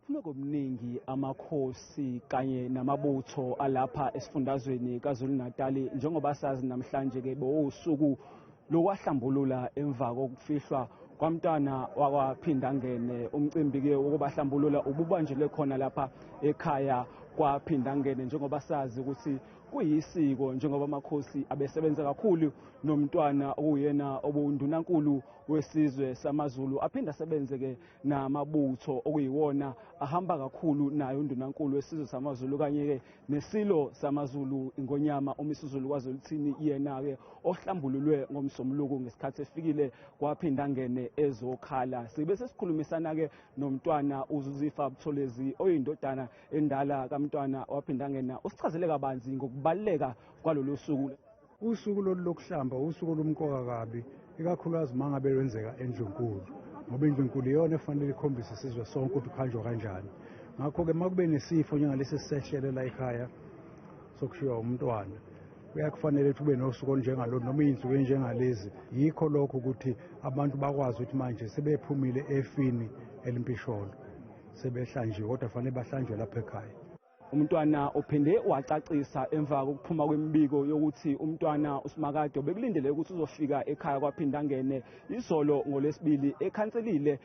aphume ngobuningi amakhosi kanye namabutho alapha esifundazweni kaZulu-Natal njengoba sazi namhlanje ke bowusuku lokwahlambulula emva kokufihlwa kwaMntwana waKwaphindangene. Umcimbi ke wokubahlambulula ububanjele khona lapha ekhaya kwaPhindangene njengoba sazi ukuthi kuyisiko njengoba amakhosi abesebenza kakhulu noMntwana okuyena uNdunankulu wesizwe samaZulu, aphinda asebenze ke namabutho okuyiwona ahamba kakhulu naye uNdunankulu wesizwe samaZulu kanye ke nesilo samaZulu ingonyama umisuzulu kwaZuluthini yena ke ohlambululwe ngomsombuluko ngesikhathi efikile kwaPhindangene ezokhala. Sibe sesikhulumisana ke noMntwana Buthelezi oyindodana endala kaMntwana waPhindangene. Usichazele kabanzi ngokubaleka kwalolu suku. Usuku lokuhlamba usuku lumqoka kabi ikakhulukazi mangabe lwenzeka eNdlunkulu, ngoba iNdlunkulu iyona efanele ikhombise isizwe sonke ukuthi ukhanjwa kanjani. Ngakho ke makube nesifo njengalesi sisehlele la ekhaya sokushiwa uMntwana, kuyakufanele ukuthi ube nosuku olunjengalo noma izinsuku enjengalezi. Yikho lokho ukuthi abantu bakwazi ukuthi manje sebephumile efini elimpisholo, sebehlanjiwe kodwa fanele bahlanjwe lapha ekhaya. uMntwana uphinde wacacisa emva kokuphuma kwemibiko yokuthi uMntwana uSimakade bekulindele ukuthi uzofika ekhaya kwaPhindangene izolo ngoLwesibili, ekhanselile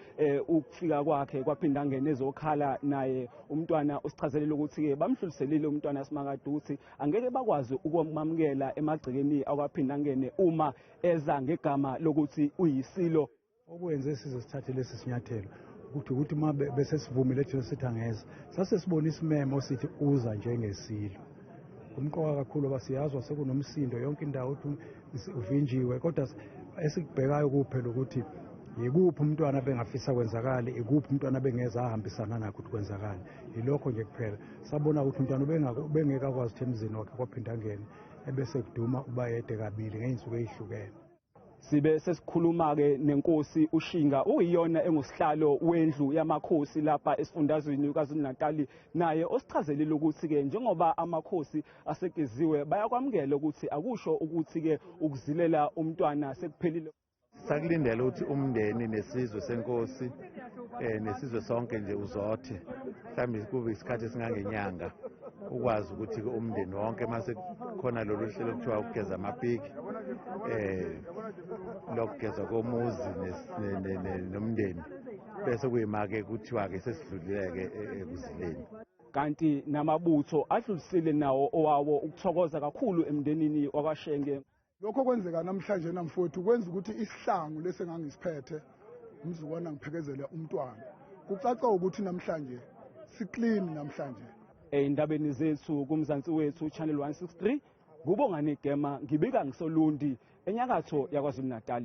ukufika kwakhe kwaPhindangene ezokhala naye. uMntwana usichazelile ukuthi ke bamhluliselile uMntwana Simakade ukuthi angeke bakwazi ukumamukela emagcekeni akwaPhindangene uma eza ngegama lokuthi uyisilo. Okwenze sizosithathe lesi sinyathelo ukuthi uma bese sivumile thina sithi angeza, sase sibona isimemo sithi uza njengesilo. Umqoka kakhulu abasiyazwa sekunomsindo yonke indawo ukuthi uvinjiwe, kodwa esikubhekayo kuphela ukuthi yikuphi uMntwana bengafisa kwenzakala, ikuphi uMntwana bengeza ahambisana nakho ukuthi kwenzakala. Yilokho nje kuphela sabona ukuthi uMntwana bengeke akwazi ukuthi emzini wakhe kwaPhindangene ebese kuduma ubayede kabili ngeinsuku ezihlukene. Sibe sesikhuluma ke nenkosi uShinga, uyiyona engusihlalo wendlu yamakhosi lapha esifundazweni kaZulu-Natal, naye osichazelile ukuthi ke njengoba amakhosi asegeziwe bayakwamukela ukuthi akusho ukuthi ke ukuzilela uMntwana sekuphelile. Sakulindela ukuthi umndeni nesizwe senkosi nesizwe sonke nje uzothe, mhlawumbe kube isikhathi esingangenyanga, ukwazi ukuthi ke umndeni wonke mase khona lolu hlelo kuthiwa ukugeza amapiki, lokugeza komuzi nomndeni, bese kuyimake kuthiwa ke sesidlulileke ekuzileni. Kanti namabutho adlulisile nawo owawo ukuthokoza kakhulu emndenini wakwaShenge. Lokho kwenzeka namhlanje namfowethu kwenza ukuthi isihlangu lesengangisiphethe umzukwana ngiphekezela uMntwana kucaca ukuthi namhlanje siclean namhlanje. Endabeni zethu kumzansi wethu channel 163 kubongani igema ngibika ngisolundi enyakatho yaKwaZulu-Natal.